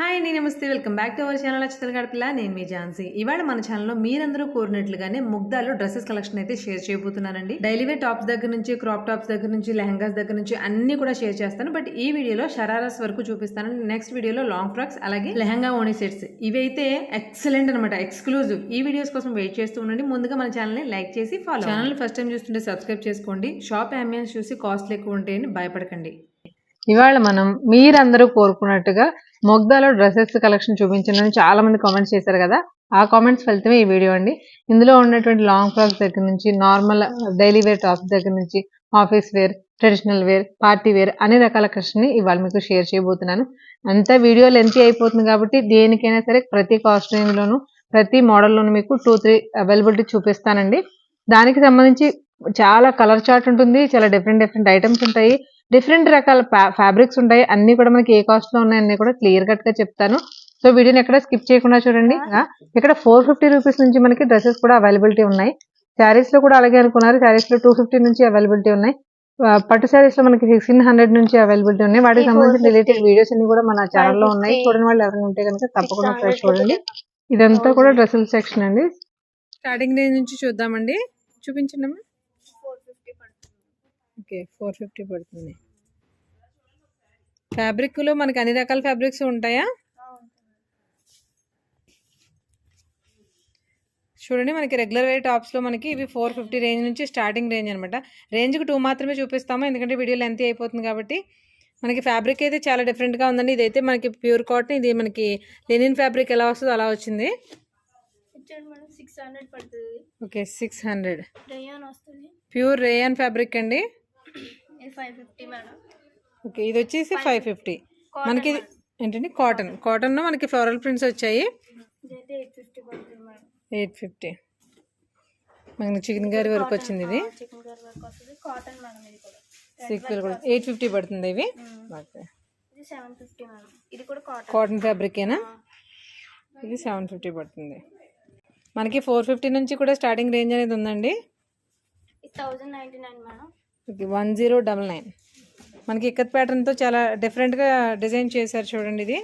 Hi అండి, నమస్తే. Welcome back to our channel అక్షతల గడపల. నేను మీ ఝాన్సీ. ఇవాళ మన ఛానల్లో మీరందరూ కోరినట్లుగానే ముగ్ధాలో డ్రెస్సెస్ కలెక్షన్ అయితే షేర్ చేయబోతున్నానండి. డైలీ వేర్ టాప్స్ దగ్గర నుంచి, క్రాప్ టాప్స్ దగ్గర నుంచి, లెహంగాస్ దగ్గర నుంచి అన్ని కూడా షేర్ చేస్తాను. బట్ ఈ వీడియోలో షరారాస్ వరకు చూపిస్తాను. నెక్స్ట్ వీడియోలో లాంగ్ ఫ్రాక్స్, అలాగే లెహంగా ఓనీ సెట్స్, ఇవైతే ఎక్సలెంట్ అనమాట, ఎక్స్క్లూజివ్. ఈ వీడియోస్ కోసం వెయిట్ చేస్తూ ఉండండి. ముందుగా మన ఛానల్ని లైక్ చేసి ఫాలో. ఛానల్ ఫస్ట్ టైం చూస్తుంటే సబ్స్క్రైబ్ చేసుకోండి. షాప్ అంబియన్స్ చూసి కాస్ట్లు ఎక్కువ ఉంటాయని భయపడకండి. ఇవాళ మనం మీరందరూ కోరుకున్నట్టుగా మొగ్దాలో డ్రెస్సెస్ కలెక్షన్ చూపించాలని చాలా మంది కామెంట్స్ చేశారు కదా. ఆ కామెంట్స్ ఫలితమే ఈ వీడియో అండి. ఇందులో ఉన్నటువంటి లాంగ్ ఫ్రాక్స్ దగ్గర నుంచి, నార్మల్ డైలీ వేర్ టాప్స్ దగ్గర నుంచి, office wear, traditional wear, party wear అన్ని రకాల కలెక్షన్ ఇవాళ మీకు షేర్ చేయబోతున్నాను. అంతా వీడియో లెంతీ అయిపోతుంది కాబట్టి దేనికైనా సరే ప్రతి కాస్ట్ రేంజ్ లోను, ప్రతి మోడల్లోనూ మీకు 2-3 అవైలబిలిటీ చూపిస్తానండి. దానికి సంబంధించి చాలా కలర్ చార్ట్ ఉంటుంది, చాలా డిఫరెంట్ ఐటమ్స్ ఉంటాయి, డిఫరెంట్ రకాల ఫ్యాబ్రిక్స్ ఉంటాయి. అన్ని కూడా మనకి ఏ కాస్ట్ లో ఉన్నాయి అన్ని కూడా క్లియర్ కట్ గా చెప్తాను. సో వీడియోని ఎక్కడ స్కిప్ చేయకుండా చూడండి. ఇక్కడ 450 రూపీస్ నుంచి మనకి డ్రెస్సెస్ కూడా అవైలబిలిటీ ఉన్నాయి. శారీస్ లో కూడా అలాగే అనుకున్నారు. శారీస్ లో 250 నుంచి అవైలబిలిటీ ఉన్నాయి. పట్టు శారీస్ లో మనకి 1600 నుంచి అవైలబిలిటీ ఉన్నాయి. వాటికి సంబంధించిన రిలేటెడ్ వీడియోస్ అన్ని కూడా మన ఛానల్లో ఉన్నాయి. చూడని వాళ్ళు ఎవరైనా ఉంటే కనుక తప్పకుండా ఒకసారి చూడండి. ఇదంతా కూడా డ్రెస్సుల సెక్షన్ అండి. స్టార్టింగ్ రేంజ్ నుంచి చూద్దామండి. చూపించండి. ఓకే, 450 పడుతుంది. ఫ్యాబ్రిక్ లో మనకి అన్ని రకాల ఫ్యాబ్రిక్స్ ఉంటాయా? చూడండి, మనకి రెగ్యులర్ వేర్ టాప్స్ లో మనకి ఇవి 450 రేంజ్ నుంచి స్టార్టింగ్ రేంజ్ అనమాట. రేంజ్కి 2 మాత్రమే చూపిస్తాము, ఎందుకంటే వీడియో లెంత్ అయిపోతుంది కాబట్టి. మనకి ఫ్యాబ్రిక్ అయితే చాలా డిఫరెంట్గా ఉందండి. ఇదైతే మనకి ప్యూర్ కాటన్, ఇది మనకి లెనిన్ ఫ్యాబ్రిక్ ఎలా వస్తుందో అలా వచ్చింది. ఓకే, 600 ప్యూర్ రేయాన్ ఫ్యాబ్రిక్ అండి. ఓకే, ఇది వచ్చేసి 550. మనకి ఏంటండి కాటన్ లో మనకి ఫ్లోరల్ ప్రింట్స్ వచ్చాయి. 850. మనకి చికెన్ కర్రీ వర్క్ వచ్చింది. ఇది సీక్వెల్ కూడా 850 పడుతుంది. ఇవి కాటన్ ఫ్యాబ్రికేనా? ఇది 750 పడుతుంది. మనకి 450 నుంచి కూడా స్టార్టింగ్ రేంజ్ అనేది ఉందండి. 1099. మనకి ఇక్కత్ ప్యాటర్న్ తో చాలా డిఫరెంట్ గా డిజైన్ చేశారు. చూడండి, ఇది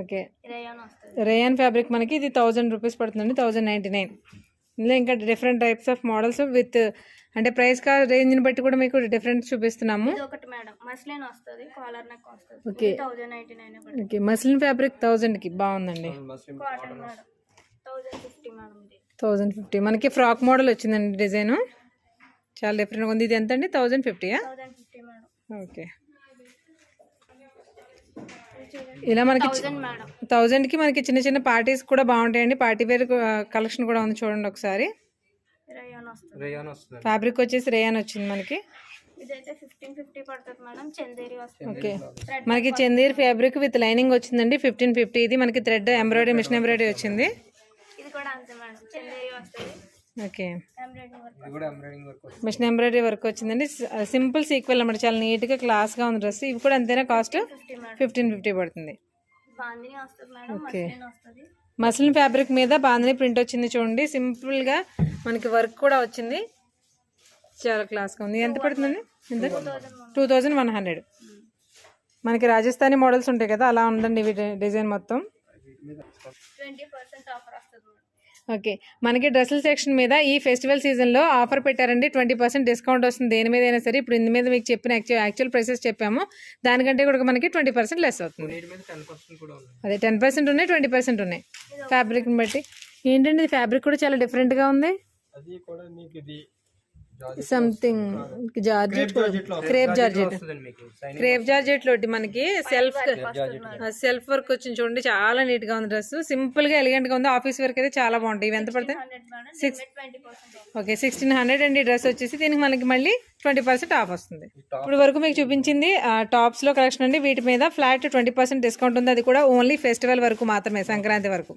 ఓకే రేయాన్ ఫ్యాబ్రిక్. మనకి ఇది 1000 రూపీస్ పడుతుందండి. 1099. ఇందులో ఇంకా different types of models with అంటే ప్రైస్ కా రేంజ్ ని బట్టి కూడా మీకు డిఫరెంట్ చూపిస్తున్నాము. ఓకే ఓకే, మస్లిన్ ఫ్యాబ్రిక్ 1000 కి బాగుందండి. 1050. మనకి ఫ్రాక్ మోడల్ వచ్చిందండి. డిజైన్ చాలా డిఫరెంట్గా ఉంది. ఇది ఎంత అండి? 1050. ఓకే, ఇలా మనకి 1000కి మనకి చిన్న చిన్న పార్టీస్ కూడా బాగుంటాయండి. పార్టీ వేర్ కలెక్షన్ కూడా ఉంది. చూడండి ఒకసారి. ఫ్యాబ్రిక్ వచ్చేసి రేయాన్ వచ్చింది మనకి. ఓకే, మనకి చందేరి ఫ్యాబ్రిక్ విత్ లైనింగ్ వచ్చిందండి. 1550. ఇది మనకి థ్రెడ్ ఎంబ్రాయిడరీ, మిషన్ ఎంబ్రాయిడరీ వచ్చింది. ఓకే, మిషన్ ఎంబ్రాయిడరీ వర్క్ వచ్చిందండి. సింపుల్ సీక్వెల్ అన్నమాట. చాలా నీట్ గా క్లాస్ గా ఉంది డ్రెస్. ఇవి కూడా అంతేనా కాస్ట్? 1550 పడుతుంది. ఓకే, మస్లిన్ ఫ్యాబ్రిక్ మీద బాందిని ప్రింట్ వచ్చింది. చూడండి, సింపుల్ గా మనకి వర్క్ కూడా వచ్చింది. చాలా క్లాస్ గా ఉంది. ఎంత పడుతుందండి? 2100. మనకి రాజస్థానీ మోడల్స్ ఉంటాయి కదా, అలా ఉందండి ఇవి డిజైన్ మొత్తం. ఓకే, మనకి డ్రెస్సుల సెక్షన్ మీద ఈ ఫెస్టివల్ సీజన్లో ఆఫర్ పెట్టారండి. 20% డిస్కౌంట్ వస్తుంది దేని మీద అయినా సరే. ఇప్పుడు ఇందు మీద మీకు చెప్పిన యాక్చువల్ ప్రైసెస్ చెప్పాము, దానికంటే కూడా మనకి 20% లెస్ అవుతుంది. అదే 10% ఉన్నాయి, 20% ఉన్నాయి ఫ్యాబ్రిక్ని బట్టి. ఏంటండి, ఫ్యాబ్రిక్ కూడా చాలా డిఫరెంట్గా ఉంది. సంథింగ్ జార్జెట్, క్రేప్ జార్జెట్ లోటి మనకి సెల్ఫ్ వర్క్ వచ్చింది. చూడండి, చాలా నీట్ గా ఉంది డ్రెస్. సింపుల్ గా ఎలిగెంట్ గా ఉంది. ఆఫీస్ వర్క్ అయితే చాలా బాగుంటాయి. ఇవి ఎంత పడతాయి? ఓకే, 1600 అండి డ్రెస్ వచ్చేసి. దీనికి మనకి మళ్ళీ 20% ఆఫ్ వస్తుంది. ఇప్పుడు వరకు మీకు చూపించింది టాప్స్ లో కలెక్షన్ అండి. వీటి మీద ఫ్లాట్ 20% డిస్కౌంట్ ఉంది. అది కూడా ఓన్లీ ఫెస్టివల్ వరకు మాత్రమే, సంక్రాంతి వరకు.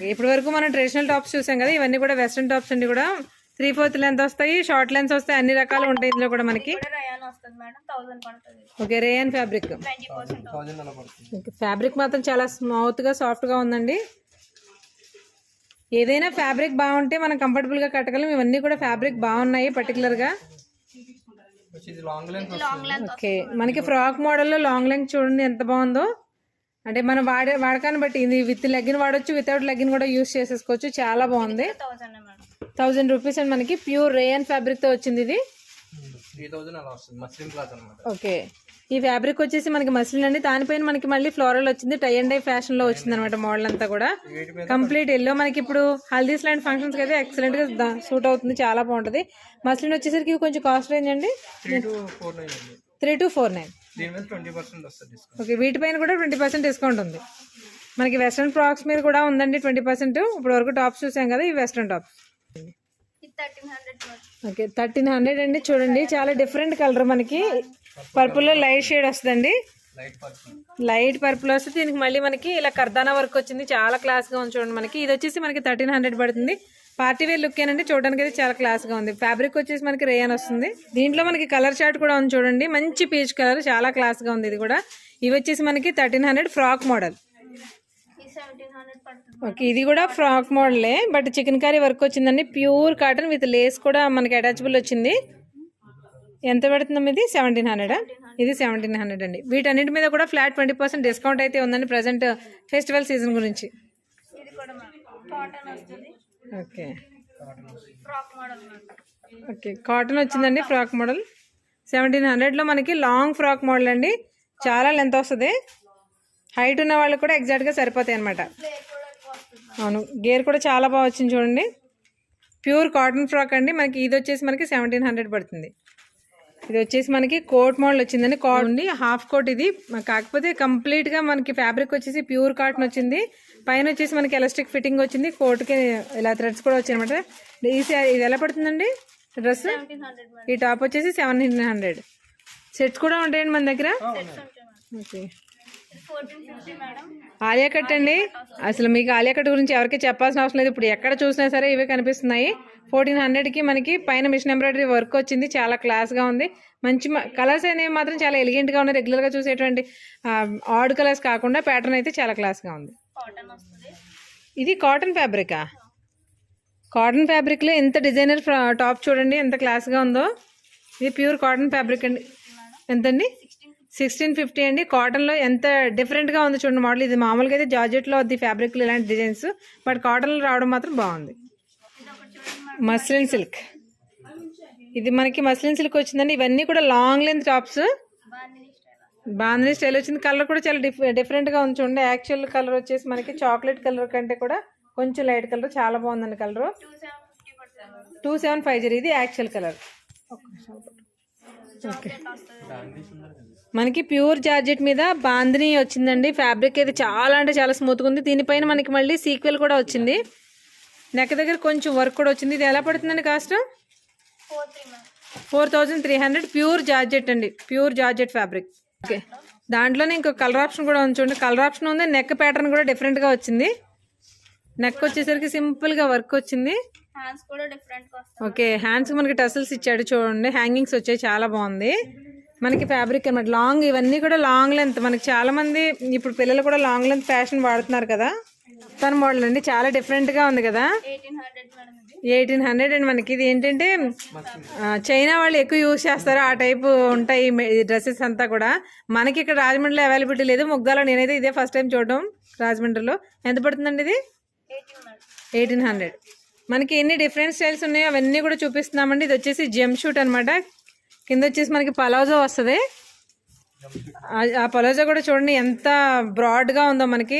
ఇప్పటి వరకు మనం ట్రెడిషనల్ టాప్స్ చూసాం కదా, ఇవన్నీ కూడా వెస్ట్రన్ టాప్స్ అండి. కూడా 3/4 లెంత్ వస్తాయి, షార్ట్ లెంత్ వస్తాయి, అన్ని రకాలు ఉంటాయి ఇందులో కూడా మనకి. Okay, rayon fabric. ఫ్యాబ్రిక్ మాత్రం చాలా స్మూత్ గా, సాఫ్ట్ గా ఉందండి. ఏదైనా ఫ్యాబ్రిక్ బాగుంటే మనం కంఫర్టబుల్ గా కట్టగలం. ఇవన్నీ కూడా ఫ్యాబ్రిక్ బాగున్నాయి పర్టికులర్ గా. ఇది long length long length okay, మనకి ఫ్రాక్ మోడల్లో లాంగ్ లెంగ్ చూడండి ఎంత బాగుందో. అంటే మనం వాడకాన్ని బట్టి ఇది విత్ లెగ్గిన్ వాడొచ్చు, వితౌట్ లెగ్గిన్ కూడా యూస్ చేసేసుకోవచ్చు. చాలా బాగుంది. 1000 మేడం. 1000 రూపీస్ అండ్ మనకి ప్యూర్ రేయన్ ఫ్యాబ్రిక్ తో వచ్చింది ఇది. 3000 అలా వస్తుంది. మస్లిన్ క్లాత్ అన్నమాట. ఓకే, ఈ ఫ్యాబ్రిక్ వచ్చేసి మనకి మస్లిన్ అండి. దానిపైన మనకి మళ్ళీ ఫ్లోరల్ వచ్చింది. టై అండ్ డై ఫ్యాషన్ లో వచ్చింది అనమాట మోడల్ అంతా కూడా. కంప్లీట్ ఎల్లో మనకి ఇప్పుడు హల్దీస్ లాంటి ఫంక్షన్స్ అయితే ఎక్సలెంట్ గా సూట్ అవుతుంది. చాలా బాగుంటది. మస్లిన్ వచ్చేసరికి ఇవి కొంచెం కాస్ట్ రేంజ్ అండి. 3 to 49. దీని మీద 20% వస్తుంది డిస్కౌంట్. ఓకే, వీటిపైన కూడా 20% డిస్కౌంట్ ఉంది. మనకి వెస్ట్రన్ ఫ్రాక్స్ మీద కూడా ఉందండి 20%. ఇప్పుడు వరకు టాప్స్ చూసాం కదా, ఈ వెస్ట్రన్ టాప్స్. ఇది 1300 మేడం. ఓకే, 1300 అండి. చూడండి చాలా డిఫరెంట్ కలర్, మనకి పర్పుల్ లో లైట్ షేడ్ వస్తుందండి. లైట్ పర్పుల్ వస్తుంది. దీనికి మళ్ళీ మనకి ఇలా కర్దానా వర్క్ వచ్చింది. చాలా క్లాస్ గా ఉంది చూడండి. మనకి ఇది వచ్చేసి మనకి 1300 పడుతుంది. పార్టీ వేర్ లుక్ ఏనండి. చూడడానికి అయితే చాలా క్లాస్ గా ఉంది. ఫ్యాబ్రిక్ వచ్చేసి మనకి రేయన్ వస్తుంది. దీంట్లో మనకి కలర్ చార్ట్ కూడా ఉంది చూడండి. మంచి పీచ్ కలర్, చాలా క్లాస్ గా ఉంది ఇది కూడా. ఇవి వచ్చేసి మనకి 1300 ఫ్రాక్ మోడల్. ఇది 1700 పడుతుంది. ఓకే, ఇది కూడా ఫ్రాక్ మోడలే, బట్ చికెన్ కర్రీ వర్క్ వచ్చిందండి. ప్యూర్ కాటన్ విత్ లేస్ కూడా మనకి అటాచబుల్ వచ్చింది. ఎంత పడుతుందమ్మా ఇది? 1700. ఇది 1700 అండి. వీటన్నిటి మీద కూడా ఫ్లాట్ 20% డిస్కౌంట్ అయితే ఉందండి ప్రజెంట్ ఫెస్టివల్ సీజన్ గురించి. ఇది కూడా కాటన్ వస్తుంది. Okay frock model madam. Okay, cotton వచ్చిందండి ఫ్రాక్ మోడల్. 1700లో మనకి లాంగ్ ఫ్రాక్ మోడల్ అండి. చాలా లెంత్ వస్తుంది. హైట్ ఉన్న వాళ్ళకి కూడా ఎగ్జాక్ట్గా సరిపోతాయి అనమాట. అవును, గేర్ కూడా చాలా బాగా వచ్చింది చూడండి. ప్యూర్ కాటన్ ఫ్రాక్ అండి. మనకి ఇది వచ్చేసి మనకి 1700 పడుతుంది. ఇది వచ్చేసి మనకి కోట్ మోడల్ వచ్చిందండి. కోట్ హాఫ్ కోట్ ఇది. కాకపోతే కంప్లీట్ గా మనకి ఫ్యాబ్రిక్ వచ్చేసి ప్యూర్ కాటన్ వచ్చింది. పైన వచ్చేసి మనకి ఎలాస్టిక్ ఫిట్టింగ్ వచ్చింది. కోట్ కి ఇలా థ్రెడ్స్ కూడా వచ్చాయి అనమాట. ఇది ఎలా పడుతుందండి డ్రెస్? 1700 మేడం. ఈ టాప్ వచ్చేసి 1700. సెట్స్ కూడా ఉంటాయండి మన దగ్గర. Okay, 1450 madam. ఆలియా కట్ అండి. అసలు మీకు ఆలియా కట్ గురించి ఎవరికి చెప్పాల్సిన అవసరం లేదు. ఇప్పుడు ఎక్కడ చూసినా సరే ఇవే కనిపిస్తున్నాయి. 1400కి మనకి పైన మిషన్ ఎంబ్రాయిడరీ వర్క్ వచ్చింది. చాలా క్లాస్ గా ఉంది. మంచి కలర్స్ అనేవి మాత్రం చాలా ఎలిగెంట్ గా ఉన్నాయి. రెగ్యులర్ గా చూసేటువంటి ఆడ్ కలర్స్ కాకుండా ప్యాటర్న్ అయితే చాలా క్లాస్ గా ఉంది. కాటన్ వస్తుంది. ఇది కాటన్ ఫ్యాబ్రికా? కాటన్ ఫ్యాబ్రిక్ లో ఎంత డిజైనర్ టాప్ చూడండి ఎంత క్లాస్ గా ఉందో. ఇది ప్యూర్ కాటన్ ఫ్యాబ్రిక్ అండి. ఎంతండి? 1650 అండి. కాటన్ లో ఎంత డిఫరెంట్ గా ఉంది చూడండి మోడల్. ఇది మామూలుగా అయితే జార్జెట్ లో ఉంది ఫ్యాబ్రిక్ లో ఇలాంటి డిజైన్స్, బట్ కాటన్ లో రావడం మాత్రం బాగుంది. Muslin silk. ఇది మనకి మస్లిన్ సిల్క్ వచ్చిందండి. ఇవన్నీ కూడా long length tops. Bandhani style వచ్చింది. కలర్ కూడా చాలా డిఫరెంట్ గా ఉంది చూడండి. యాక్చువల్ కలర్ వచ్చేసి మనకి చాక్లెట్ కలర్ కంటే కూడా కొంచెం లైట్ కలర్. చాలా బాగుందండి కలర్. 2750 పడుతుంది. 2750. ఇది యాక్చువల్ కలర్. ఓకే, మనకి ప్యూర్ జార్జెట్ మీద బాందిని వచ్చిందండి. ఫ్యాబ్రిక్ అయితే చాలా అంటే చాలా స్మూత్గా ఉంది. దీనిపైన మనకి మళ్ళీ సీక్వెల్ కూడా వచ్చింది. నెక్ దగ్గర కొంచెం వర్క్ కూడా వచ్చింది. ఇది ఎలా పడుతుందండి కాస్ట్? 4300. ప్యూర్ జార్జెట్ అండి. Pure georgette fabric. ఓకే, దాంట్లోనే ఇంకొక కలర్ ఆప్షన్ కూడా ఉంది చూడండి. కలర్ ఆప్షన్ ఉంది. నెక్ ప్యాటర్న్ కూడా డిఫరెంట్గా వచ్చింది. నెక్ వచ్చేసరికి సింపుల్గా వర్క్ వచ్చింది. హ్యాండ్స్ కూడా డిఫరెంట్ గా వస్తాయి. ఓకే, హ్యాండ్స్ మనకి టసల్స్ ఇచ్చాడు చూడండి. హ్యాంగింగ్స్ వచ్చాయి. చాలా బాగుంది. మనకి ఫ్యాబ్రిక్ అనమాట లాంగ్. ఇవన్నీ కూడా లాంగ్ లెంత్. మనకి చాలా మంది ఇప్పుడు పిల్లలు కూడా లాంగ్ లెంత్ ఫ్యాషన్ వాడుతున్నారు కదా. తన మోడల్ అండి. చాలా డిఫరెంట్ గా ఉంది కదా. 1800 మేడం. ఇది 1800 అండి. మనకి ఇది ఏంటంటే చైనా వాళ్ళు ఎక్కువ యూజ్ చేస్తారు. ఆ టైపు ఉంటాయి ఈ డ్రెస్సెస్ అంతా కూడా. మనకి ఇక్కడ రాజమండ్రిలో అవైలబిలిటీ లేదు. ముగ్గాలో నేనైతే ఇదే ఫస్ట్ టైం చూడడం రాజమండ్రిలో. ఎంత పడుతుందండి ఇది? 1800. మనకి ఎన్ని డిఫరెంట్ స్టైల్స్ ఉన్నాయో అవన్నీ కూడా చూపిస్తున్నామండి. ఇది వచ్చేసి జెమ్ షూట్ అనమాట. కింద వచ్చేసి మనకి పలాజో వస్తుంది. ఆ పలాజో కూడా చూడండి ఎంత బ్రాడ్గా ఉందో. మనకి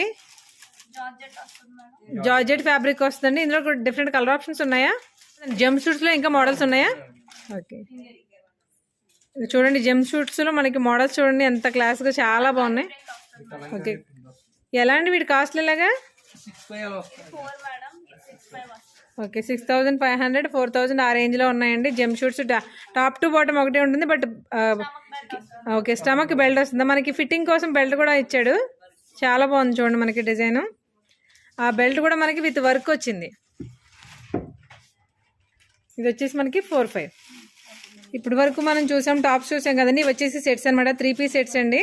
జార్జెట్ వస్తుంది మేడం. జార్జెట్ ఫ్యాబ్రిక్ వస్తుందండి. ఇందులో కూడా డిఫరెంట్ కలర్ ఆప్షన్స్ ఉన్నాయా? జెమ్ షూట్స్లో ఇంకా మోడల్స్ ఉన్నాయా? ఓకే, చూడండి జెమ్ షూట్స్లో మనకి మోడల్స్ చూడండి ఎంత క్లాస్గా చాలా బాగున్నాయి. ఓకే, ఎలా అండి వీటి కాస్ట్లు ఎలాగా? 65 అలా వస్తుంది. 4 మేడం. 65 వస్తుంది. ఓకే, 6500, 4000 ఆ రేంజ్లో ఉన్నాయండి. Gem shoots top to bottom ఒకటే ఉంటుంది. బట్ ఓకే, స్టమక్ బెల్ట్ వస్తుంది. మనకి ఫిట్టింగ్ కోసం బెల్ట్ కూడా ఇచ్చాడు. చాలా బాగుంది చూడండి మనకి డిజైన్. ఆ బెల్ట్ కూడా మనకి విత్ వర్క్ వచ్చింది. ఇది వచ్చేసి మనకి 45. ఇప్పటి వరకు మనం చూసాం టాప్స్ చూసాం కదండి. ఇవి వచ్చేసి సెట్స్ అనమాట. 3 పీస్ సెట్స్ అండి.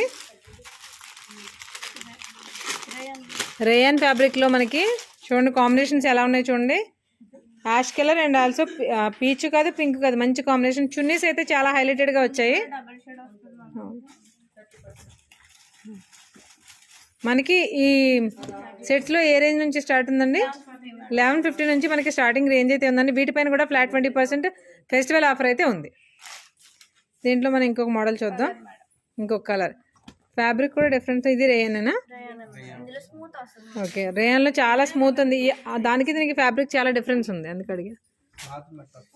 రేయన్ ఫ్యాబ్రిక్లో మనకి చూడండి కాంబినేషన్స్ ఎలా ఉన్నాయి చూడండి. Ash colour and also peach కాదు పింక్ కాదు మంచి కాంబినేషన్. చున్నీస్ అయితే చాలా హైలైటెడ్గా వచ్చాయి. డబల్ షేడ్ వస్తుంది మేడం. మనకి ఈ సెట్స్లో ఏ రేంజ్ నుంచి స్టార్ట్ ఉందండి? 1150 నుంచి మనకి స్టార్టింగ్ రేంజ్ అయితే ఉందండి. వీటిపైన కూడా ఫ్లాట్ 20% ఫెస్టివల్ ఆఫర్ అయితే ఉంది. దీంట్లో మనం ఇంకొక మోడల్ చూద్దాం. ఇంకొక కలర్ ఫ్యాబ్రిక్ కూడా డిఫరెంట్. ఇది రేయనేనా? ఇందులో స్మూత్ వస్తుంది. ఓకే, రేయన్లో చాలా స్మూత్ ఉంది. దానికి దీనికి ఫ్యాబ్రిక్ చాలా డిఫరెన్స్ ఉంది అందుకు అడిగా.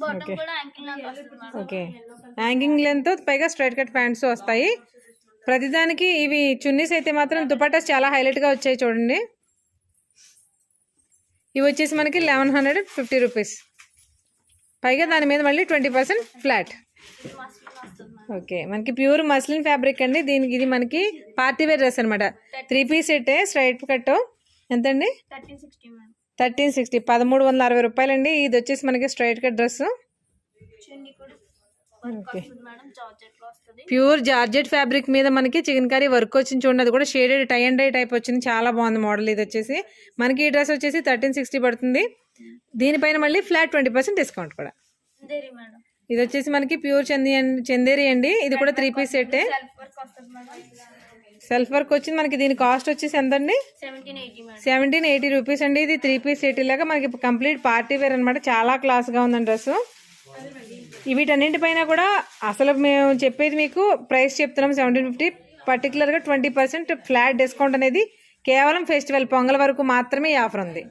బాటమ్ కూడా యాంకిల్ లెంత్ వస్తుంది మేడం. ఓకే, యాంగింగ్ లెంత్ పైగా స్ట్రైట్ కట్ ప్యాంట్స్ వస్తాయి. ప్రతిదానికి ఇవి చున్నీస్ అయితే మాత్రం దుపట్టాస్ చాలా హైలైట్గా వచ్చాయి చూడండి. ఇవి వచ్చేసి మనకి 1150 రూపీస్. పైగా దాని మీద మళ్ళీ 20% ఫ్లాట్. ఇది మస్లిన్ వస్తుంది మేడం. ఓకే, మనకి ప్యూర్ మస్లిన్ ఫ్యాబ్రిక్ అండి. దీనికి ఇది మనకి పార్టీ వేర్ డ్రెస్ అనమాట. 3 పీస్ సెట్ స్ట్రైట్ కట్ ఎంతండి? 1360 మేడం. 1360, 1360 రూపాయలండి. ఇది వచ్చేసి మనకి స్ట్రైట్ కట్ డ్రెస్. చున్నీ కూడా వర్క్ వస్తుంది మేడం. జార్జెట్ లో వస్తుంది. ప్యూర్ జార్జెట్ ఫ్యాబ్రిక్ మీద మనకి చికెన్ కర్రీ వర్క్ వచ్చింది చూడండి. అది కూడా shaded tie and dye type వచ్చింది. చాలా బాగుంది మోడల్. ఇది వచ్చేసి మనకి ఈ డ్రెస్ వచ్చేసి 1360 పడుతుంది. దీనిపైన మళ్ళీ ఫ్లాట్ 20% డిస్కౌంట్ కూడా. దేరి మేడం. ఇది వచ్చేసి మనకి ప్యూర్ చందేరి అండి. ఇది కూడా 3 పీస్ సెట్. సెల్ఫ్ వర్క్ వస్తుంది మేడం. సెల్ఫ్ వర్క్ వచ్చింది. మనకి దీని కాస్ట్ వచ్చేసి ఎంతండి? 1780 మేడం. 1780 రూపీస్ అండి. ఇది 3 పీస్ సెట్ లాగా మనకి కంప్లీట్ పార్టీ వేర్ అనమాట. చాలా క్లాస్గా ఉందండి డ్రెస్. వీటన్నింటిపైన కూడా అసలు మేము చెప్పేది మీకు ప్రైస్ చెప్తున్నాం 1750. పర్టికులర్గా 20% ఫ్లాట్ డిస్కౌంట్ అనేది కేవలం ఫెస్టివల్ పొంగల్ వరకు మాత్రమే ఈ ఆఫర్ ఉంది.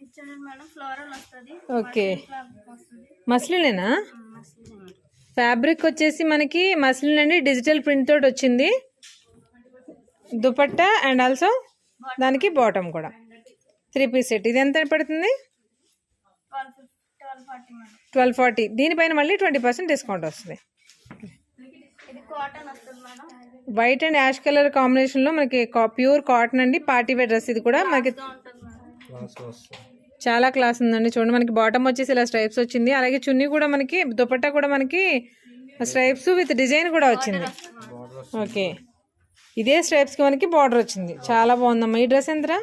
ఇచ్చాను మేడం. ఫ్లోరల్ వస్తుంది. ఓకే, ఫ్యాబ్రిక్ వస్తుంది. మస్లినేనా? Muslin madam. ఫ్యాబ్రిక్ వచ్చేసి మనకి మస్లిన్ అండి. డిజిటల్ ప్రింట్ తోటి వచ్చింది దుపట్టా అండ్ ఆల్సో దానికి బాటమ్ కూడా. 3 పీస్ సెట్. ఇది ఎంత పడుతుంది? 1240 మేడం. 1240. దీనిపైన మళ్ళీ 20% డిస్కౌంట్ వస్తుంది. ఇది కాటన్ వస్తుంది madam. White and ash colour కాంబినేషన్లో మనకి ప్యూర్ కాటన్ అండి. Party wear dress. ఇది కూడా మనకి ఉంటుంది మేడం. చాలా క్లాస్ ఉందండి. చూడండి మనకి బాటమ్ వచ్చేసి ఇలా స్ట్రైప్స్ వచ్చింది. అలాగే చున్నీ కూడా మనకి దుపట్టా కూడా మనకి స్ట్రైప్స్ విత్ డిజైన్ కూడా వచ్చింది. ఓకే, ఇదే స్ట్రైప్స్కి మనకి బార్డర్ వచ్చింది. చాలా బాగుందమ్మా. ఈ డ్రెస్ ఎంతరా?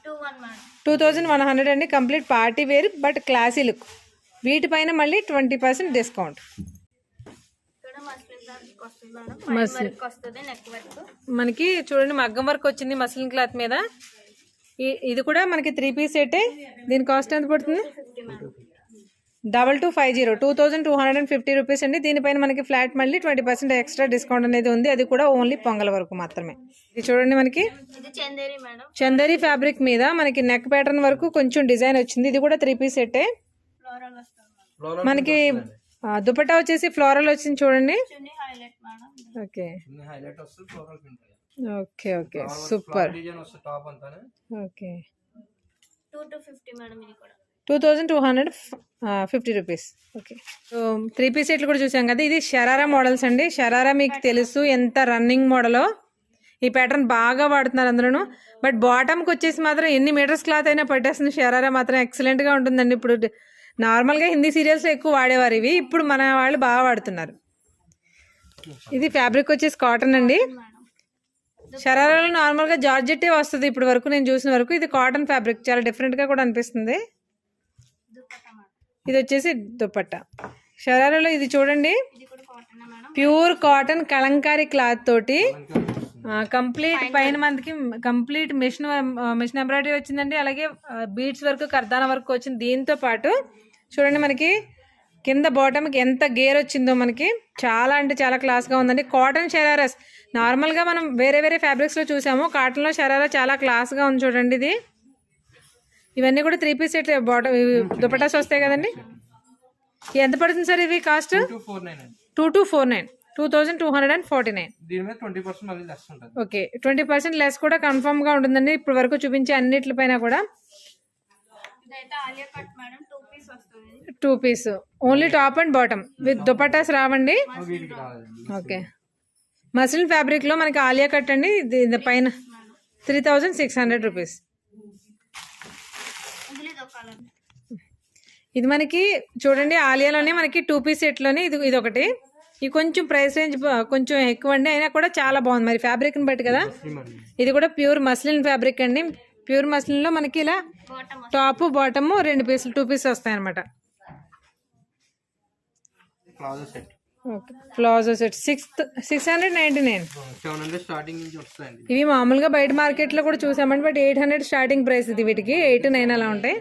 21 మేడం. 2100 అండి. Complete party wear but classy look. వీటిపైన మళ్ళీ 20% డిస్కౌంట్. ఇక్కడ మస్లిన్ ఫ్యాబ్రిక్ వస్తుంది మేడం. పైన వర్క్ వస్తుంది. Neck work. మనకి చూడండి మగ్గం వర్క్ వచ్చింది మస్లిన్ క్లాత్ మీద. ఇది కూడా మనకి 3 పీస్ సెట్. దీని కాస్ట్ ఎంత పడుతుంది? 50 మేడం. 2250, 2250 రూపీస్ అండి. దీనిపైన మనకి ఫ్లాట్ మళ్ళీ 20% ఎక్స్ట్రా డిస్కౌంట్ అనేది ఉంది. అది కూడా ఓన్లీ పొంగల్ వరకు మాత్రమే. ఇది చూడండి మనకి ఇది చందేరి మేడం. చందేరి ఫ్యాబ్రిక్ మీద మనకి నెక్ ప్యాటర్న్ వరకు కొంచెం డిజైన్ వచ్చింది. ఇది కూడా 3 పీస్ సెట్. ఫ్లోరల్ వస్తుంది మేడం. మనకి దుపట్టా వచ్చేసి ఫ్లోరల్ వచ్చింది చూడండి. చున్నీ హైలైట్ మేడం. ఓకే హైలైట్ వస్తుంది. Floral print okay okay super. Design వస్తుంది టాప్ అంతానే. Okay, 2250 madam. ఇది కూడా 2250 రూపీస్. ఓకే, సో 3 పీస్ సెట్లు కూడా చూసాం కదా. ఇది షరారా మోడల్స్ అండి. షరారా మీకు తెలుసు ఎంత రన్నింగ్ మోడలో. ఈ ప్యాటర్న్ బాగా వాడుతున్నారు అందరూ. బట్ బాటమ్కి వచ్చేసి మాత్రం ఎన్ని మీటర్స్ క్లాత్ అయినా పట్టేస్తుంది. షరారా మాత్రం ఎక్సలెంట్గా ఉంటుందండి. ఇప్పుడు నార్మల్గా హిందీ సీరియల్స్లో ఎక్కువ వాడేవారు ఇవి. ఇప్పుడు మన వాళ్ళు బాగా వాడుతున్నారు. ఇది ఫ్యాబ్రిక్ వచ్చేసి కాటన్ అండి. షరారాలో నార్మల్గా జార్జెట్టే వస్తుంది ఇప్పుడు వరకు నేను చూసిన వరకు. ఇది కాటన్ ఫ్యాబ్రిక్ చాలా డిఫరెంట్గా కూడా అనిపిస్తుంది. దుపట్టా మేడం. ఇది వచ్చేసి దుపట్టా. షరారాలో ఇది చూడండి ఇది కూడా cotton madam. Pure cotton Kalamkari cloth తోటి కంప్లీట్ పైన మనకి కంప్లీట్ మిషన్ ఎంబ్రాయిడరీ వచ్చిందండి. అలాగే బీడ్స్ వర్క్ కర్దానా వర్క్ వచ్చింది. దీంతో పాటు చూడండి మనకి కింద బాటమ్కి ఎంత గేర్ వచ్చిందో మనకి. చాలా అంటే చాలా క్లాస్గా ఉందండి. కాటన్ షరారాస్ నార్మల్గా మనం వేరే వేరే ఫ్యాబ్రిక్స్లో చూసాము. కాటన్లో షరారా చాలా క్లాస్గా ఉంది చూడండి. ఇది ఇవన్నీ కూడా 3 పీస్ సెట్ బాటమ్ దుపట్టాస్ వస్తాయి కదండి. ఎంత పడుతుంది సార్ ఇవి కాస్ట్? 2249, 2249. దీని మీద 20% మళ్ళీ లెస్ ఉంటుంది. ఓకే, 20% లెస్ కూడా కన్ఫర్మ్గా ఉంటుందండి. ఇప్పటి వరకు చూపించే అన్నిటిపైన కూడా. ఇదైతే ఆలియా కట్ మేడం. 2 పీస్ వస్తుంది. 2 piece only top and bottom with dupattas రావండి. వీటికి రాదండి. ఓకే, మస్లిన్ ఫ్యాబ్రిక్లో మనకి ఆలియా కట్ అండి. ఇది పైన 3600 రూపీస్. ఇందులో ఇది ఒక కలర్. ఇది మనకి చూడండి ఆలియాలోనే మనకి 2 పీస్ సెట్లోనే ఇది ఒకటి. ఇది కొంచెం ప్రైస్ రేంజ్ కొంచెం ఎక్కువ అండి. అయినా కూడా చాలా బాగుంది. మరి ఫ్యాబ్రిక్ని బట్టి కదా. ఇది కూడా ప్యూర్ మస్లిన్ ఫ్యాబ్రిక్ అండి. ప్యూర్ మస్లిన్లో మనకి ఇలా బాటమ్ టాప్ బాటమ్ 2 పీసులు 2 పీస్ వస్తాయి అనమాట. Palazzo set okay, palazzo set 699. 700 starting నుంచి వస్తాయండి. ఇవి మామూలుగా బయట మార్కెట్లో కూడా చూసామండి, బట్ 800 స్టార్టింగ్ ప్రైస్ ఇది. వీటికి 8-9 అలా ఉంటాయి.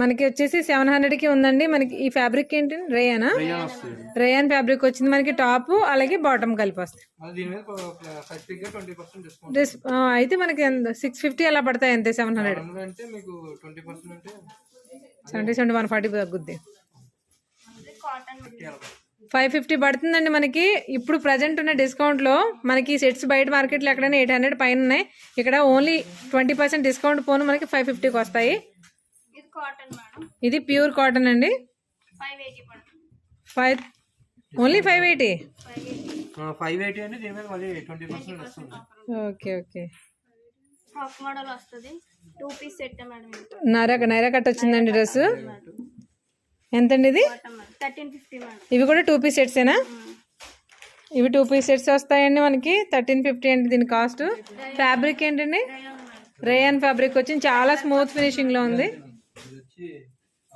మనకి వచ్చేసి 700కి ఉందండి. మనకి ఈ ఫ్యాబ్రిక్ ఏంటి, రేయానా? రేయాన్ వస్తుంది. రేయాన్ ఫ్యాబ్రిక్ వచ్చింది మనకి, టాప్ అలాగే బాటమ్ కలిపి వస్తాయి. అది దీని మీద ఖచ్చితంగా 20% డిస్కౌంట్. అయితే మనకి 650 అలా పడతాయి అంతే. 700 అంటే మీకు 20% అంటే 70 140 తగ్గుద్ది. కాటన్ 550 పడుతుందండి మనకి. ఇప్పుడు ప్రజెంట్ ఉన్న డిస్కౌంట్లో మనకి సెట్స్ బయట మార్కెట్లో ఎక్కడైనా 800 పైన ఉన్నాయి. ఇక్కడ ఓన్లీ 20% డిస్కౌంట్ పోను మనకి 550కి వస్తాయి. ఇది కాటన్ మేడం, ఇది ప్యూర్ కాటన్ అండి. 580 పడుతుంది. ఓన్లీ 580. 580 అంటే దీని మీద మళ్ళీ 20% వస్తుంది. Okay okay. ఫ్రాక్ మోడల్ వస్తుంది. 2 పీస్ సెట్ మేడం. ఇది నైరా కట్ వచ్చిందండి డ్రెస్. ఎంతండి ఇది? Bottom madam 1350 madam. ఇవి కూడా 2 పీస్ సెట్సేనా? ఇవి 2 పీస్ సెట్స్ వస్తాయండి మనకి. 1350 అండి దీని కాస్ట్. ఫ్యాబ్రిక్ ఏంటండి? రేయాన్ ఫ్యాబ్రిక్ వచ్చింది, చాలా స్మూత్ ఫినిషింగ్ లో ఉంది. ఇది వచ్చి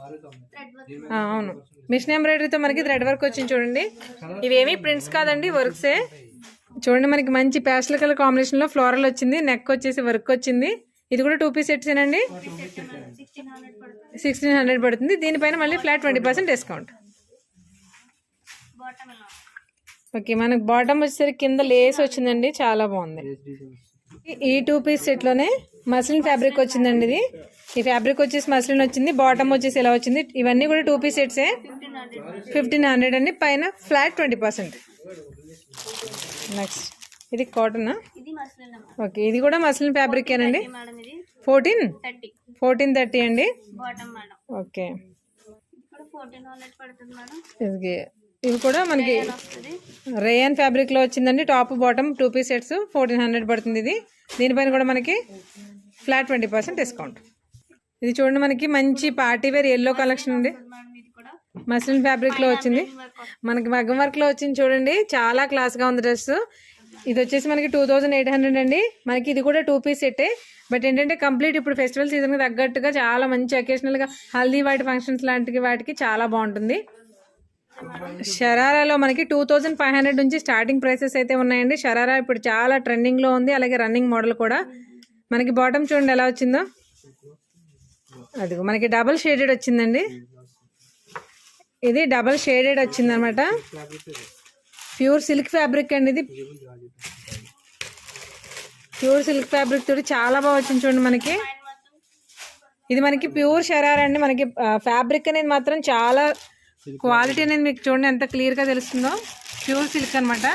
690. అవును, మిషన్ ఎంబ్రాయిడరీతో మనకి థ్రెడ్ వర్క్ వచ్చింది చూడండి. ఇవేమీ ప్రింట్స్ కాదండి, వర్క్సే. చూడండి మనకి మంచి ప్యాస్టల్ కలర్ కాంబినేషన్ లో ఫ్లోరల్ వచ్చింది, నెక్ వచ్చేసి వర్క్ వచ్చింది. ఇది కూడా 2 పీస్ సెట్స్ ఏనండి. 1600 పడుతుంది. దీనిపైన మళ్ళీ ఫ్లాట్ 20% డిస్కౌంట్. బాటమ్ ఎలా ఓకే, మనకి బాటమ్ వచ్చేసరికి కింద లేస్ వచ్చిందండి, చాలా బాగుంది. ఈ 2 పీస్ సెట్ లోనే మస్లిన్ ఫ్యాబ్రిక్ వచ్చిందండి. ఇది ఈ ఫ్యాబ్రిక్ వచ్చేసి మస్లిన్ వచ్చింది, బాటమ్ వచ్చేసి ఇలా వచ్చింది. ఇవన్నీ కూడా 2 పీస్ సెట్సే. 1500 అండి, పైన ఫ్లాట్ 20%. నెక్స్ట్ ఇది కాటన్. ఇది మస్లిన్ మేడం. ఓకే, ఇది కూడా మస్లిన్ ఫ్యాబ్రిక్ ఏనండి. మేడం ఇది 1430 అండి. Bottom madam. ఓకే, ఇప్పుడు 1400 పడుతుంది మేడం. ఇవి కూడా మనకి వస్తుంది. రేయాన్ ఫ్యాబ్రిక్ లో వచ్చిందండి. టాప్ బాటమ్ 2 పీస్ సెట్స్ 1400 పడుతుంది ఇది. దీనిపైన కూడా మనకి ఫ్లాట్ 20% డిస్కౌంట్. ఇది చూడండి మనకి మంచి పార్టీ వేర్ ఎల్లో కలెక్షన్ అండి. మేడం ఇది కూడా మస్లిన్ ఫ్యాబ్రిక్ లో వచ్చింది, మనకి మగ్గం వర్క్ లో వచ్చింది చూడండి, చాలా క్లాస్ గా ఉంది డ్రెస్. ఇది వచ్చేసి మనకి 2800 అండి. మనకి ఇది కూడా 2 పీస్ సెట్టే, బట్ ఏంటంటే కంప్లీట్ ఇప్పుడు ఫెస్టివల్ సీజన్ కి తగ్గట్టుగా చాలా మంచి అకేషనల్ గా హల్దీ వాటి ఫంక్షన్స్ లాంటి వాటికి చాలా బాగుంటుంది. షరారాలో మనకి 2500 నుంచి స్టార్టింగ్ ప్రైసెస్ అయితే ఉన్నాయండి. షరారా ఇప్పుడు చాలా ట్రెండింగ్ లో ఉంది, అలాగే రన్నింగ్ మోడల్ కూడా. మనకి బాటమ్ చూడండి ఎలా వచ్చిందో, అది మనకి డబల్ షేడెడ్ వచ్చిందండి. ఇది డబల్ షేడెడ్ వచ్చింది అనమాట. ప్యూర్ సిల్క్ ఫ్యాబ్రిక్ అండి. ఇది ప్యూర్ సిల్క్ ఫ్యాబ్రిక్ తోటి చాలా బాగా వచ్చింది చూడండి మనకి. ఇది మనకి ప్యూర్ షరారా అండి. మనకి ఫ్యాబ్రిక్ అనేది మాత్రం చాలా క్వాలిటీ అనేది మీకు చూడండి ఎంత క్లియర్ గా తెలుస్తుందో. ప్యూర్ సిల్క్ అనమాట.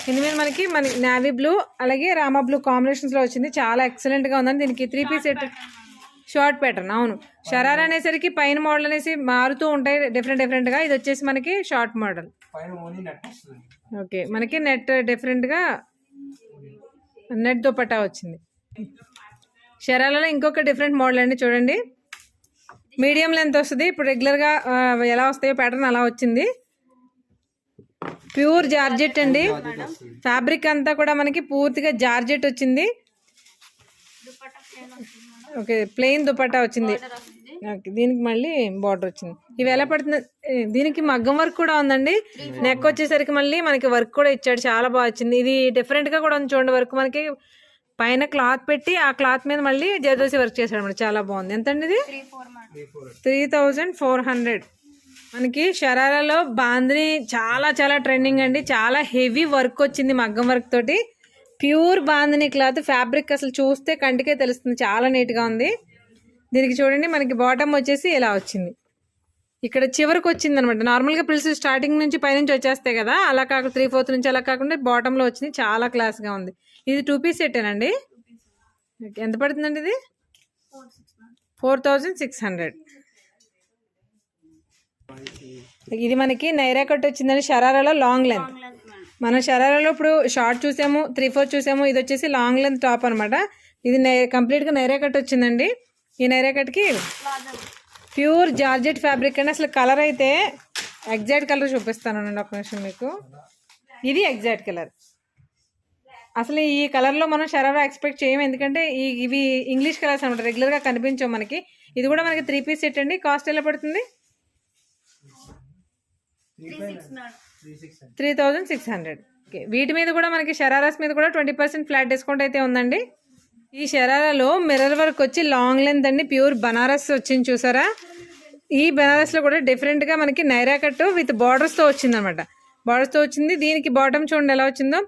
దీని మీద మనకి నావీ బ్లూ అలాగే రామా బ్లూ కాంబినేషన్స్ లో వచ్చింది, చాలా ఎక్సలెంట్ గా ఉందండి. దీనికి 3 పీస్ సెట్ షార్ట్ ప్యాటర్న్. అవును, షరారా అనేసరికి పైన మోడల్ అనేసి మారుతూ ఉంటాయి డిఫరెంట్ గా. ఇది వచ్చేసి మనకి షార్ట్ మోడల్. ఓకే, మనకి నెట్ డిఫరెంట్ గా నెట్ దుపట్టా వచ్చింది. షరారాలో ఇంకొక డిఫరెంట్ మోడల్ అండి చూడండి. మీడియం లెంత్ వస్తుంది. ఇప్పుడు రెగ్యులర్ గా ఎలా వస్తాయో ప్యాటర్న్ అలా వచ్చింది. ప్యూర్ జార్జెట్ అండి. ఫ్యాబ్రిక్ అంతా కూడా మనకి పూర్తిగా జార్జెట్ వచ్చింది. దుపట్టా ప్లేన్ వస్తుంది మేడం. ఓకే, ప్లెయిన్ దుపట్టా వచ్చింది. ఓకే, దీనికి మళ్ళీ బార్డర్ వచ్చింది. ఇవి ఎలా పడుతుంది? దీనికి మగ్గం వర్క్ కూడా ఉందండి. నెక్ వచ్చేసరికి మళ్ళీ మనకి వర్క్ కూడా ఇచ్చాడు, చాలా బాగా వచ్చింది. ఇది డిఫరెంట్ గా కూడా ఉంది చూడండి. వర్క్ మనకి పైన క్లాత్ పెట్టి ఆ క్లాత్ మీద మళ్ళీ జర్దోసి వర్క్ చేశాడు అన్నమాట, చాలా బాగుంది. ఎంతండి ఇది? 3400. మనకి షరారాలో బాందిని చాలా చాలా ట్రెండింగ్ అండి. చాలా హెవీ వర్క్ వచ్చింది మగ్గం వర్క్ తోటి. ప్యూర్ బాందిని క్లాత్ ఫ్యాబ్రిక్ అసలు చూస్తే కంటికే తెలుస్తుంది, చాలా నీట్ గా ఉంది. దీనికి చూడండి మనకి బాటమ్ వచ్చేసి ఇలా వచ్చింది, ఇక్కడ చివరికి వచ్చింది అనమాట. నార్మల్ గా ప్రిల్స్ స్టార్టింగ్ నుంచి పైనుంచి వచ్చేస్తాయి కదా, అలా కాకుండా 3/4 నుంచి అలా కాకుండా బాటమ్ లో వచ్చింది, చాలా క్లాస్ గా ఉంది. ఇది 2 పీస్ సెట్టేనండి. ఎంత పడుతుందండి ఇది? 4600. ఇది మనకి నైరా కట్ వచ్చిందండి షరారాలో లాంగ్ లెంత్. మనం షరారాలో ఇప్పుడు షార్ట్ చూసాము, 3/4 చూసాము. ఇది వచ్చేసి లాంగ్ లెంత్ టాప్ అనమాట. ఇది కంప్లీట్ గా నైరా కట్ వచ్చిందండి. ఈ నైరా కట్ కి ప్యూర్ జార్జెట్ ఫ్యాబ్రిక్ అండి. అసలు కలర్ అయితే ఎగ్జాక్ట్ కలర్ చూపిస్తాను అండి, ఒక నిమిషం మీకు. ఇది ఎగ్జాక్ట్ కలర్. అసలు ఈ కలర్లో మనం షరారా ఎక్స్పెక్ట్ చేయము, ఎందుకంటే ఇవి ఇంగ్లీష్ కలర్స్ అనమాట, రెగ్యులర్గా కనిపించవు మనకి. ఇది కూడా మనకి 3 పీస్ సెట్ అండి. కాస్ట్ ఎలా పడుతుంది? 3600. ఓకే, వీటి మీద కూడా మనకి షరారాస్ మీద కూడా 20% ఫ్లాట్ డిస్కౌంట్ అయితే ఉందండి. ఈ షరారాలో మిర్రర్ వర్క్ వచ్చి లాంగ్ లెంత్ అండి, ప్యూర్ బనారస్ వచ్చింది చూసారా. ఈ బనారస్లో కూడా డిఫరెంట్గా మనకి నైరా కట్ విత్ బార్డర్స్తో వచ్చింది అనమాట. బార్డర్స్తో వచ్చింది. దీనికి బాటమ్ చూడండి ఎలా వచ్చిందో,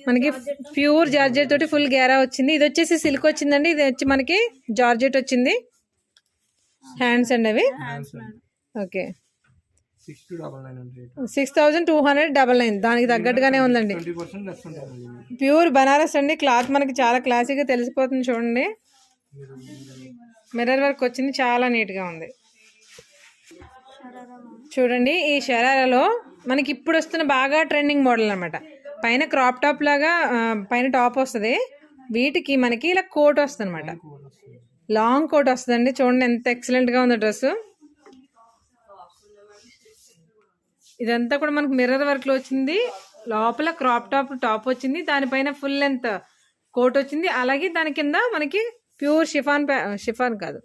మనకి ప్యూర్ జార్జెట్ తోటి ఫుల్ గ్యారా వచ్చింది. ఇది వచ్చేసి సిల్క్ వచ్చిందండి. ఇది వచ్చి మనకి జార్జెట్ వచ్చింది. హ్యాండ్స్ అండి అవి. ఓకే, 6299. దానికి తగ్గట్టుగానే ఉందండి. ప్యూర్ బనారస్ అండి. క్లాత్ మనకి చాలా క్లాసీగా తెలిసిపోతుంది చూడండి. మిర్రర్ వర్క్ వచ్చింది, చాలా నీట్గా ఉంది చూడండి. ఈ షరారాలో మనకి ఇప్పుడు వస్తున్న బాగా ట్రెండింగ్ మోడల్ అనమాట. పైన క్రాప్ టాప్ లాగా పైన టాప్ వస్తుంది. వీటికి మనకి ఇలా కోట్ వస్తుంది అనమాట, లాంగ్ కోట్ వస్తుందండి. చూడండి ఎంత ఎక్సలెంట్గా ఉందో డ్రెస్. ఇదంతా కూడా మనకు మిర్రర్ వర్క్లో వచ్చింది. లోపల క్రాప్ టాప్ వచ్చింది, దానిపైన ఫుల్ లెంత్ కోట్ వచ్చింది. అలాగే దాని కింద మనకి ప్యూర్ షిఫాన్ కాదు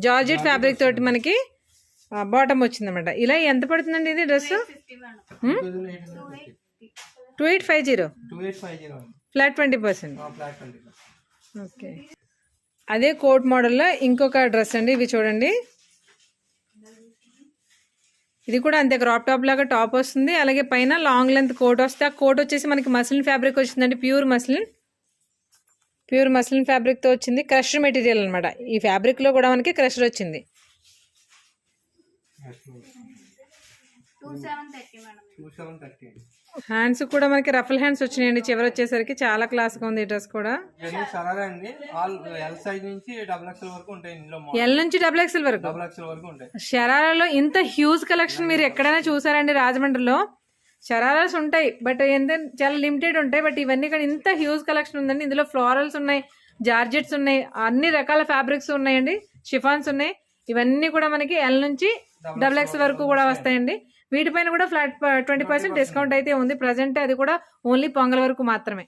జార్జెట్ ఫ్యాబ్రిక్ తోటి మనకి బాటమ్ వచ్చింది అనమాట. ఇలా ఎంత పడుతుందండి ఇది డ్రెస్? 2850. ఫ్లాట్ 20%. ఓకే, అదే కోట్ మోడల్లో ఇంకొక డ్రెస్ అండి. ఇవి చూడండి, ఇది కూడా అంతే క్రాప్ టాప్ లాగా టాప్ వస్తుంది. అలాగే పైన లాంగ్ లెంత్ కోట్ వస్తే, ఆ కోట్ వచ్చేసి మనకి మస్లిన్ ఫ్యాబ్రిక్ వచ్చిందండి. ప్యూర్ మస్లిన్ ఫ్యాబ్రిక్తో వచ్చింది. క్రషర్ మెటీరియల్ అనమాట. ఈ ఫ్యాబ్రిక్లో కూడా మనకి క్రషర్ వచ్చింది. 2730. హ్యాండ్స్ కూడా మనకి రఫల్ హ్యాండ్స్ వచ్చినాయండి. చివరి వచ్చేసరికి చాలా క్లాస్గా ఉంది ఈ డ్రెస్ కూడా. ఎల్ నుంచి XXL వరకు షరారాలో ఇంత హ్యూజ్ కలెక్షన్ మీరు ఎక్కడైనా చూసారండి? రాజమండ్రిలో షరారాస్ ఉంటాయి, బట్ ఏంటంటే చాలా లిమిటెడ్ ఉంటాయి. బట్ ఇవన్నీ కూడా ఇంత హ్యూజ్ కలెక్షన్ ఉందండి. ఇందులో ఫ్లోరల్స్ ఉన్నాయి, జార్జెట్స్ ఉన్నాయి, అన్ని రకాల ఫ్యాబ్రిక్స్ ఉన్నాయండి, షిఫాన్స్ ఉన్నాయి. ఇవన్నీ కూడా మనకి ఎల్ నుంచి XXL వరకు కూడా వస్తాయండి. వీటిపైన కూడా ఫ్లాట్ 20% డిస్కౌంట్ అయితే ఉంది ప్రజెంట్. అది కూడా ఓన్లీ పొంగల్ వరకు మాత్రమే.